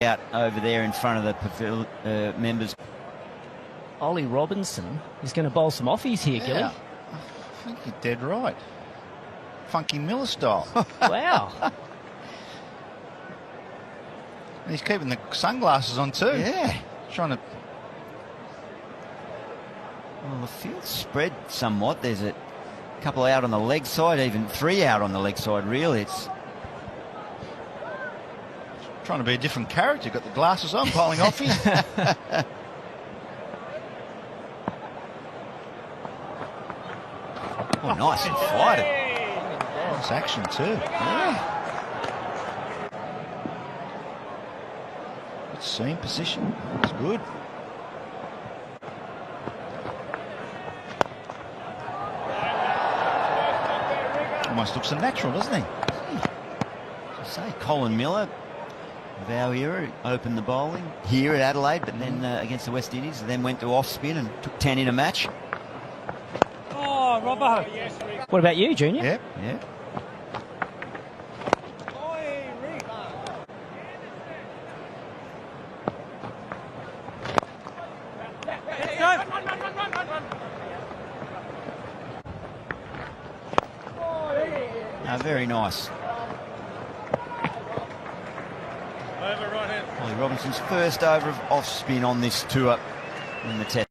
dugout over there in front of the members. Ollie Robinson is going to bowl some offies here, Gilly. I think you're dead right. Funky Miller style. Wow. And he's keeping the sunglasses on too. Yeah. Trying to... Well, the field's spread somewhat. There's a couple out on the leg side, even 3 out on the leg side, really. It's trying to be a different character. Got the glasses on, bowling offies. oh, nice and fired it. Nice action too. Yeah. Good seam position. It's good. Almost looks unnatural, doesn't he? As I say, Colin Miller of our era opened the bowling here at Adelaide, but then against the West Indies, and then went to off spin and took 10 in a match. Oh, Robbo. What about you, Junior? Yep. Yeah. Very nice. Ollie Robinson's first over of off spin on this tour in the Test.